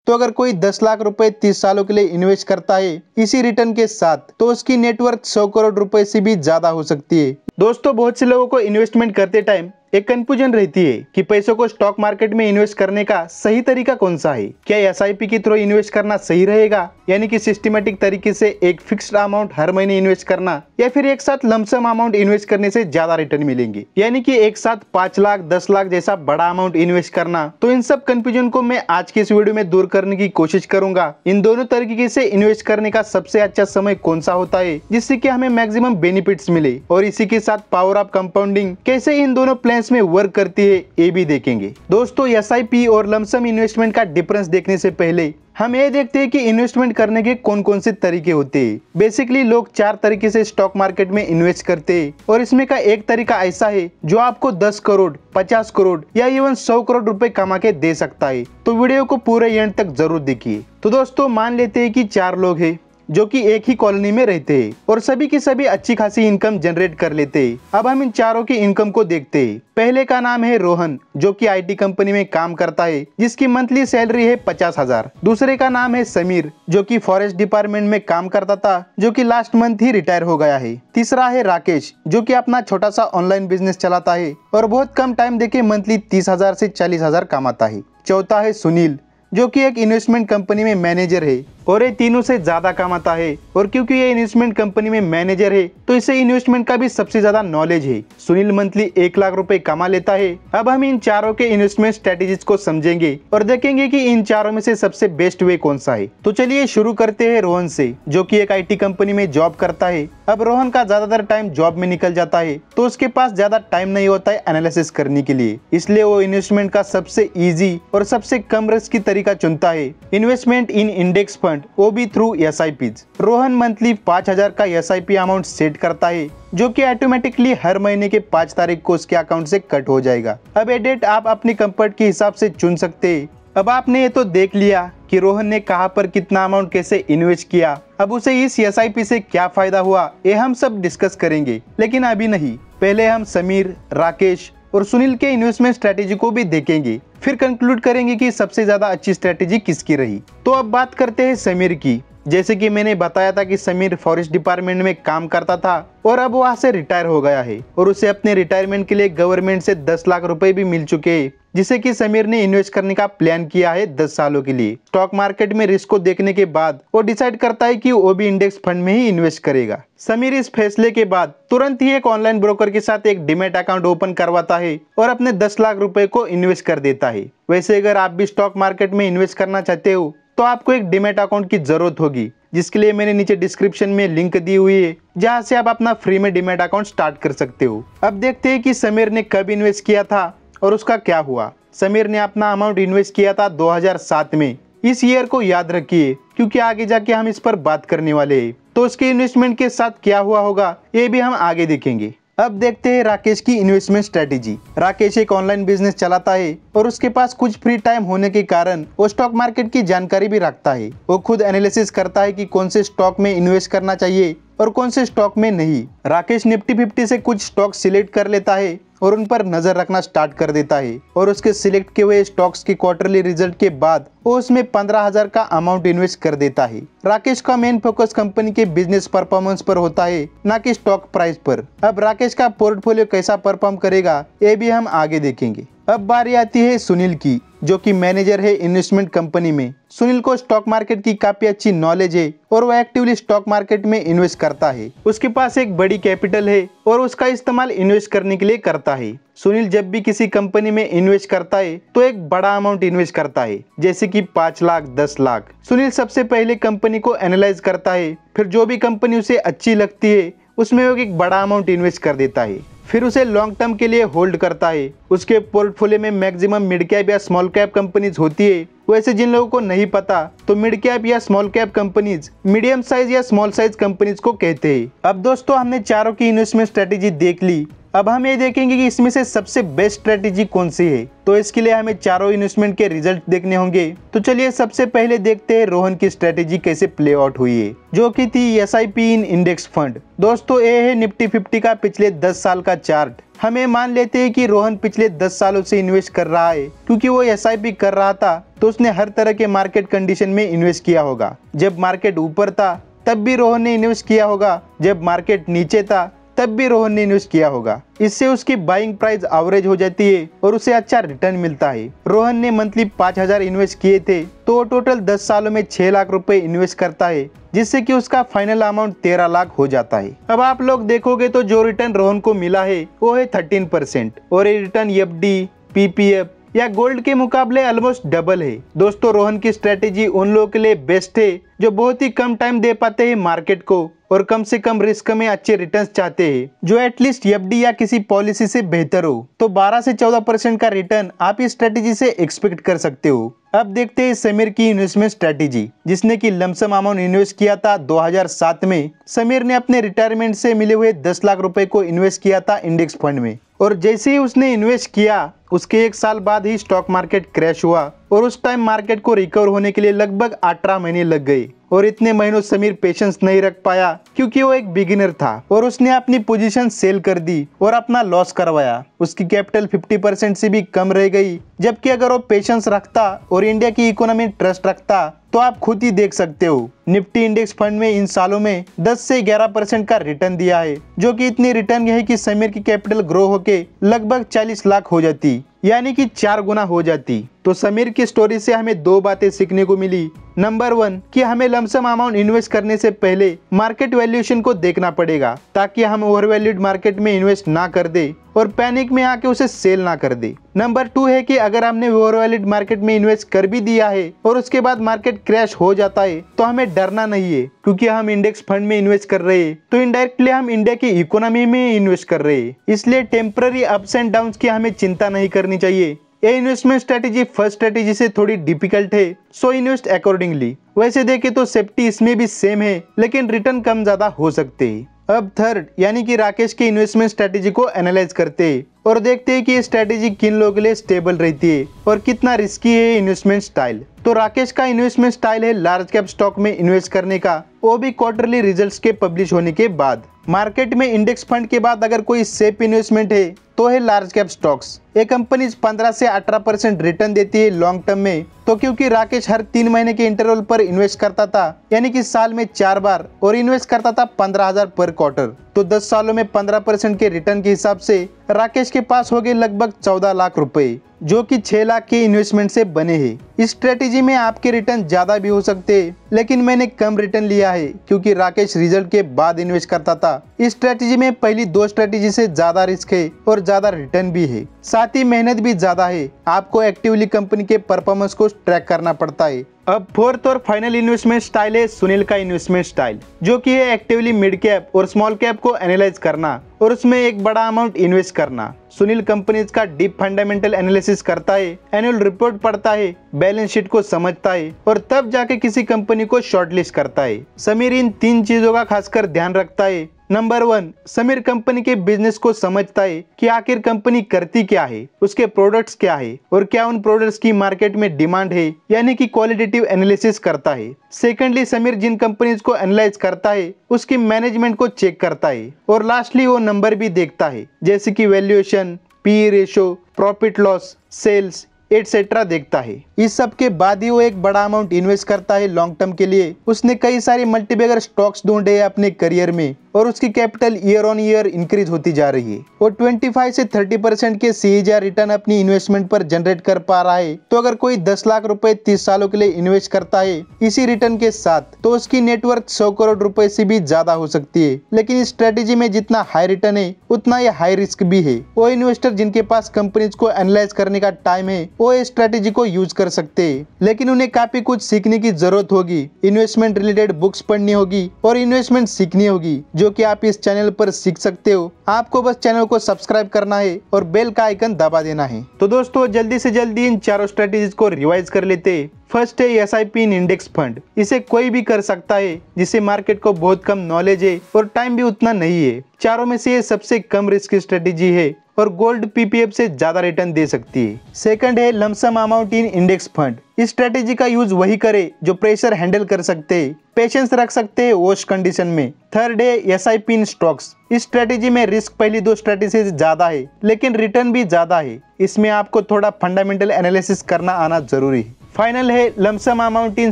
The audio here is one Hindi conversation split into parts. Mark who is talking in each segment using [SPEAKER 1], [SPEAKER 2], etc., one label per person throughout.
[SPEAKER 1] तो अगर कोई 10 लाख रुपए 30 सालों के लिए इन्वेस्ट करता है इसी रिटर्न के साथ, तो उसकी नेटवर्थ 100 करोड़ रुपए से भी ज्यादा हो सकती है। दोस्तों, बहुत से लोगों को इन्वेस्टमेंट करते टाइम एक कंफ्यूजन रहती है कि पैसों को स्टॉक मार्केट में इन्वेस्ट करने का सही तरीका कौन सा है। क्या एसआईपी के थ्रू इन्वेस्ट करना सही रहेगा, यानी कि सिस्टमेटिक तरीके से एक फिक्स्ड अमाउंट हर महीने इन्वेस्ट करना, या फिर एक साथ लमसम अमाउंट इन्वेस्ट करने से ज्यादा रिटर्न मिलेंगे, यानी कि एक साथ 5 लाख 10 लाख जैसा बड़ा अमाउंट इन्वेस्ट करना। तो इन सब कंफ्यूजन को मैं आज के इस वीडियो में दूर करने की कोशिश करूंगा। इन दोनों तरीके से इन्वेस्ट करने का सबसे अच्छा समय कौन सा होता है जिससे कि हमें मैक्सिमम बेनिफिट्स मिले, और इसी के साथ पावर ऑफ कंपाउंडिंग कैसे इन दोनों प्लान्स में वर्क करती है ये भी देखेंगे। दोस्तों, एसआईपी और लमसम इन्वेस्टमेंट का डिफरेंस देखने से पहले हम ये देखते हैं कि इन्वेस्टमेंट करने के कौन कौन से तरीके होते हैं। बेसिकली लोग 4 तरीके से स्टॉक मार्केट में इन्वेस्ट करते हैं, और इसमें का एक तरीका ऐसा है जो आपको 10 करोड़ 50 करोड़ या इवन 100 करोड़ रुपए कमा के दे सकता है। तो वीडियो को पूरे एंड तक जरूर देखिए। तो दोस्तों, मान लेते हैं कि 4 लोग हैं जो कि एक ही कॉलोनी में रहते हैं और सभी की सभी अच्छी खासी इनकम जनरेट कर लेते हैं। अब हम इन चारों की इनकम को देखते हैं। पहले का नाम है रोहन, जो कि आईटी कंपनी में काम करता है, जिसकी मंथली सैलरी है 50,000। दूसरे का नाम है समीर, जो कि फॉरेस्ट डिपार्टमेंट में काम करता था, जो कि लास्ट मंथ ही रिटायर हो गया है। तीसरा है राकेश, जो कि अपना छोटा सा ऑनलाइन बिजनेस चलाता है और बहुत कम टाइम देके मंथली 30,000 से 40,000 कमाता है। चौथा है सुनील, जो कि एक इन्वेस्टमेंट कंपनी में मैनेजर है और ये तीनों से ज्यादा कमाता है, और क्योंकि ये इन्वेस्टमेंट कंपनी में मैनेजर है तो इसे इन्वेस्टमेंट का भी सबसे ज्यादा नॉलेज है। सुनील मंथली 1 लाख रुपए कमा लेता है। अब हम इन चारों के इन्वेस्टमेंट स्ट्रेटेजीज को समझेंगे और देखेंगे कि इन चारों में से सबसे बेस्ट वे कौन सा है। तो चलिए शुरू करते हैं रोहन से, जो कि एक आईटी कंपनी में जॉब करता है। अब रोहन का ज्यादातर टाइम जॉब में निकल जाता है, तो उसके पास ज्यादा टाइम नहीं होता है एनालिसिस करने के लिए, इसलिए वो इन्वेस्टमेंट का सबसे इजी और सबसे कम रिस्क की तरीका चुनता है, इन्वेस्टमेंट इन इंडेक्स फंड, वो भी थ्रू एसआईपीज। रोहन मंथली 5,000 का एसआईपी अमाउंट सेट करता है, जो कि ऑटोमेटिकली हर महीने के 5 तारीख को उसके अकाउंट से कट हो जाएगा। अब ये डेट आप अपनी कंफर्ट के हिसाब से चुन सकते हैं। अब आपने ये तो देख लिया कि रोहन ने कहां पर कितना अमाउंट कैसे इन्वेस्ट किया। अब उसे इस एसआईपी से क्या फायदा हुआ ये हम सब डिस्कस करेंगे, लेकिन अभी नहीं। पहले हम समीर, राकेश और सुनील के इन्वेस्टमेंट स्ट्रेटेजी को भी देखेंगे, फिर कंक्लूड करेंगे कि सबसे ज्यादा अच्छी स्ट्रेटेजी किसकी रही। तो अब बात करते हैं समीर की। जैसे कि मैंने बताया था कि समीर फॉरेस्ट डिपार्टमेंट में काम करता था और अब वहां से रिटायर हो गया है, और उसे अपने रिटायरमेंट के लिए गवर्नमेंट से 10 लाख रुपए भी मिल चुके हैं, जिसे कि समीर ने इन्वेस्ट करने का प्लान किया है 10 सालों के लिए। स्टॉक मार्केट में रिस्क को देखने के बाद वो डिसाइड करता है कि वो भी इंडेक्स फंड में ही इन्वेस्ट करेगा। समीर इस फैसले के बाद तुरंत ही एक ऑनलाइन ब्रोकर के साथ एक डीमैट अकाउंट ओपन करवाता है और अपने 10 लाख रुपए को इन्वेस्ट कर देता है। वैसे अगर आप भी स्टॉक मार्केट में इन्वेस्ट करना चाहते हो तो आपको एक डीमैट अकाउंट की जरूरत होगी, जिसके लिए मैंने नीचे डिस्क्रिप्शन में लिंक दी हुई है, जहां से आप अपना फ्री में डीमैट अकाउंट स्टार्ट कर सकते हो। अब देखते हैं कि समीर ने कब इन्वेस्ट किया था और उसका क्या हुआ। समीर ने अपना अमाउंट इन्वेस्ट किया था 2007 में। इस ईयर को याद रखिए, क्योंकि आगे जाके हम इस पर बात करने वाले हैं। तो उसके इन्वेस्टमेंट के साथ क्या हुआ होगा ये भी हम आगे देखेंगे। अब देखते हैं राकेश की इन्वेस्टमेंट स्ट्रेटेजी। राकेश एक ऑनलाइन बिजनेस चलाता है और उसके पास कुछ फ्री टाइम होने के कारण वो स्टॉक मार्केट की जानकारी भी रखता है। वो खुद एनालिसिस करता है कि कौन से स्टॉक में इन्वेस्ट करना चाहिए और कौन से स्टॉक में नहीं। राकेश निफ्टी 50 से कुछ स्टॉक सिलेक्ट कर लेता है और उन पर नजर रखना स्टार्ट कर देता है, और उसके सिलेक्ट किए हुए स्टॉक्स की क्वार्टरली रिजल्ट के बाद वो उसमें 15,000 का अमाउंट इन्वेस्ट कर देता है। राकेश का मेन फोकस कंपनी के बिजनेस परफॉर्मेंस पर होता है, ना कि स्टॉक प्राइस पर। अब राकेश का पोर्टफोलियो कैसा परफॉर्म करेगा ये भी हम आगे देखेंगे। अब बारी आती है सुनील की, जो कि मैनेजर है इन्वेस्टमेंट कंपनी में। सुनील को स्टॉक मार्केट की काफी अच्छी नॉलेज है और वो एक्टिवली स्टॉक मार्केट में इन्वेस्ट करता है। उसके पास एक बड़ी कैपिटल है और उसका इस्तेमाल इन्वेस्ट करने के लिए करता है। सुनील जब भी किसी कंपनी में इन्वेस्ट करता है तो एक बड़ा अमाउंट इन्वेस्ट करता है, जैसे कि 5 लाख 10 लाख। सुनील सबसे पहले कंपनी को एनालाइज करता है, फिर जो भी कंपनी उसे अच्छी लगती है उसमें वो एक बड़ा अमाउंट इन्वेस्ट कर देता है, फिर उसे लॉन्ग टर्म के लिए होल्ड करता है। उसके पोर्टफोलियो में मैक्सिमम मिड कैप या स्मॉल कैप कंपनीज होती है। वैसे जिन लोगों को नहीं पता तो मिड कैप या small cap companies medium size या स्मॉल साइज कंपनीज को कहते हैं। अब दोस्तों, हमने चारों की इन्वेस्टमेंट स्ट्रेटेजी देख ली। अब हम ये देखेंगे कि इसमें से सबसे बेस्ट स्ट्रेटेजी कौन सी है। तो इसके लिए हमें चारों इन्वेस्टमेंट के रिजल्ट देखने होंगे। तो चलिए सबसे पहले देखते हैं रोहन की स्ट्रेटेजी कैसे प्ले आउट हुई है, जो कि थी SIP इन इंडेक्स फंड। दोस्तों ये है निफ्टी 50 का पिछले 10 साल का चार्ट। हमें मान लेते हैं कि रोहन पिछले 10 सालों से इन्वेस्ट कर रहा है, क्योंकि वो SIP कर रहा था तो उसने हर तरह के मार्केट कंडीशन में इन्वेस्ट किया होगा। जब मार्केट ऊपर था तब भी रोहन ने इन्वेस्ट किया होगा, जब मार्केट नीचे था तब भी रोहन ने इन्वेस्ट किया होगा। इससे उसकी बाइंग प्राइस एवरेज हो जाती है और उसे अच्छा रिटर्न मिलता है। रोहन ने मंथली 5000 इन्वेस्ट किए थे तो वो टोटल 10 सालों में 6 लाख रुपए इन्वेस्ट करता है, जिससे कि उसका फाइनल अमाउंट 13 लाख हो जाता है। अब आप लोग देखोगे तो जो रिटर्न रोहन को मिला है वो है 13% और ये रिटर्न FD, PPF या गोल्ड के मुकाबले ऑलमोस्ट डबल है। दोस्तों रोहन की स्ट्रेटेजी उन लोगों के लिए बेस्ट है जो बहुत ही कम टाइम दे पाते हैं मार्केट को और कम से कम रिस्क में अच्छे रिटर्न्स चाहते हैं, जो एटलीस्ट FD या किसी पॉलिसी से बेहतर हो। तो 12 से 14% का रिटर्न आप इस स्ट्रेटेजी से एक्सपेक्ट कर सकते हो। अब देखते हैं समीर की इन्वेस्टमेंट स्ट्रेटेजी, जिसने की लमसम अमाउंट इन्वेस्ट किया था 2007 में। समीर ने अपने रिटायरमेंट से मिले हुए 10 लाख रुपए को इन्वेस्ट किया था इंडेक्स फंड में, और जैसे ही उसने इन्वेस्ट किया उसके 1 साल बाद ही स्टॉक मार्केट क्रैश हुआ और उस टाइम मार्केट को रिकवर होने के लिए लगभग 18 महीने लग गए। और इतने महीनों समीर पेशेंस नहीं रख पाया, क्योंकि वो एक बिगिनर था और उसने अपनी पोजीशन सेल कर दी और अपना लॉस करवाया। उसकी कैपिटल 50% से भी कम रह गई। जबकि अगर वो पेशेंस रखता और इंडिया की इकोनॉमी ट्रस्ट रखता तो आप खुद ही देख सकते हो, निफ्टी इंडेक्स फंड में इन सालों में 10 से 11% का रिटर्न दिया है, जो कि इतनी रिटर्न है कि समीर की कैपिटल ग्रो होके लगभग 40 लाख हो जाती, यानी कि 4 गुना हो जाती। तो समीर की स्टोरी से हमें 2 बातें सीखने को मिली। नंबर 1 कि हमें लमसम अमाउंट इन्वेस्ट करने से पहले मार्केट वैल्यूएशन को देखना पड़ेगा, ताकि हम ओवरवैल्यूड मार्केट में इन्वेस्ट ना कर दे और पैनिक में आके उसे सेल ना कर दे। नंबर 2 है कि अगर हमने ओवरवैल्यूड मार्केट में इन्वेस्ट कर भी दिया है और उसके बाद मार्केट क्रैश हो जाता है तो हमें डरना नहीं है, क्योंकि हम इंडेक्स फंड में इन्वेस्ट कर रहे हैं तो इनडायरेक्टली हम इंडिया की इकोनॉमी में इन्वेस्ट कर रहे हैं। इसलिए टेम्पररी अप्स एंड डाउन्स की हमें चिंता नहीं करनी चाहिए। ये इन्वेस्टमेंट स्ट्रेटेजी फर्स्ट स्ट्रेटेजी से थोड़ी डिफिकल्ट है, सो इन्वेस्ट अकॉर्डिंगली। वैसे देखे तो सेफ्टी इसमें भी सेम है, लेकिन रिटर्न कम ज्यादा हो सकते हैं। अब थर्ड यानी कि राकेश की इन्वेस्टमेंट स्ट्रेटेजी को एनालाइज करते हैं और देखते हैं कि ये स्ट्रेटेजी किन लोगों के लिए स्टेबल रहती है और कितना रिस्की है इन्वेस्टमेंट स्टाइल। तो राकेश का इन्वेस्टमेंट स्टाइल है लार्ज कैप स्टॉक में इन्वेस्ट करने का, वो भी क्वार्टरली रिजल्ट्स के पब्लिश होने के बाद। मार्केट में इंडेक्स फंड के बाद अगर कोई सेफ इन्वेस्टमेंट है तो है लार्ज कैप स्टॉक्स। ये कंपनी 15 से 18% रिटर्न देती है लॉन्ग टर्म में। तो क्योंकि राकेश हर 3 महीने के इंटरवल पर इन्वेस्ट करता था, यानी कि साल में 4 बार, और इन्वेस्ट करता था 15,000 पर क्वार्टर, तो 10 सालों में 15% के रिटर्न के हिसाब से राकेश के पास हो गए लगभग 14 लाख रुपए, जो कि 6 लाख के इन्वेस्टमेंट से बने हैं। इस स्ट्रेटेजी में आपके रिटर्न ज्यादा भी हो सकते हैं, लेकिन मैंने कम रिटर्न लिया है क्योंकि राकेश रिजल्ट के बाद इन्वेस्ट करता था। इस स्ट्रेटेजी में पहली 2 स्ट्रेटेजी से ज्यादा रिस्क है और ज्यादा रिटर्न भी है, साथ ही मेहनत भी ज्यादा है। आपको एक्टिवली कंपनी के परफॉर्मेंस को ट्रैक करना पड़ता है। अब फोर्थ और फाइनल इन्वेस्टमेंट स्टाइल है सुनील का इन्वेस्टमेंट स्टाइल, जो कि है एक्टिवली मिड कैप और स्मॉल कैप को एनालाइज करना और उसमें एक बड़ा अमाउंट इन्वेस्ट करना। सुनील कंपनीज का डीप फंडामेंटल एनालिसिस करता है, एनुअल रिपोर्ट पढ़ता है, बैलेंस शीट को समझता है और तब जाके किसी कंपनी को शॉर्टलिस्ट करता है। समीर इन 3 चीजों का खासकर ध्यान रखता है। नंबर 1, समीर कंपनी के बिजनेस को समझता है कि आखिर कंपनी करती क्या है, उसके प्रोडक्ट्स क्या है और क्या उन प्रोडक्ट्स की मार्केट में डिमांड है, यानी कि क्वालिटेटिव एनालिसिस करता है। सेकेंडली, समीर जिन कंपनीज को एनालाइज करता है उसकी मैनेजमेंट को चेक करता है और लास्टली वो नंबर भी देखता है, जैसे कि valuation, PE ratio, profit loss, sales etcetera देखता है। इस सब के बाद ही वो एक बड़ा अमाउंट इन्वेस्ट करता है लॉन्ग टर्म के लिए। उसने कई सारे मल्टीबैगर स्टॉक्स ढूंढे हैं अपने करियर में और उसकी capital year on year increase होती जा रही है। वो 25 से 30% के CAGR रिटर्न अपनी इन्वेस्टमेंट पर जनरेट कर पा रहा है। तो अगर कोई 10 लाख रुपए 30 सालों के लिए इन्वेस्ट करता है इसी रिटर्न के साथ, तो उसकी नेटवर्थ 100 करोड़ रुपए से भी ज्यादा हो सकती है। लेकिन इस स्ट्रेटेजी में जितना हाई रिटर्न है उतना ही हाई रिस्क भी है। वो इन्वेस्टर जिनके पास कंपनीज को एनालाइज करने का टाइम है वो इस स्ट्रेटेजी को यूज कर सकते हैं, लेकिन उन्हें काफी कुछ सीखने की जरूरत होगी। इन्वेस्टमेंट रिलेटेड बुक्स पढ़नी होगी और इन्वेस्टमेंट सीखनी होगी, जो कि आप इस चैनल पर सीख सकते हो। आपको बस चैनल को सब्सक्राइब करना है और बेल का आइकन दबा देना है। तो दोस्तों जल्दी से जल्दी इन चारों स्ट्रेटेजीज को रिवाइज कर लेते हैं। फर्स्ट है SIP इन इंडेक्स फंड। इसे कोई भी कर सकता है जिसे मार्केट को बहुत कम नॉलेज है और टाइम भी उतना नहीं है। चारों में से ये सबसे कम रिस्क स्ट्रेटेजी है और गोल्ड PPF से ज्यादा रिटर्न दे सकती है। सेकंड है lump sum amount in index fund. इस स्ट्रेटेजी का यूज वही करे जो प्रेशर हैंडल कर सकते हैं, पेशेंस रख सकते हैं वॉश कंडीशन में। थर्ड है SIP इन स्टॉक्स। इस स्ट्रेटेजी में रिस्क पहली दो स्ट्रेटेजी से ज्यादा है लेकिन रिटर्न भी ज्यादा है। इसमें आपको थोड़ा फंडामेंटल एनालिसिस करना आना जरूरी है। फाइनल है lump sum amount in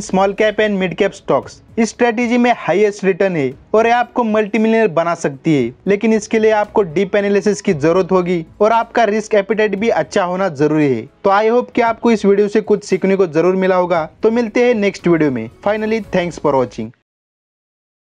[SPEAKER 1] small cap and mid cap stocks. इस स्ट्रेटेजी में हाईएस्ट रिटर्न है और ये आपको मल्टीमिलियनर बना सकती है, लेकिन इसके लिए आपको डीप एनालिसिस की जरूरत होगी और आपका रिस्क एपिटाइट भी अच्छा होना जरूरी है। तो आई होप कि आपको इस वीडियो से कुछ सीखने को जरूर मिला होगा। तो मिलते हैं नेक्स्ट वीडियो में। Finally thanks for watching.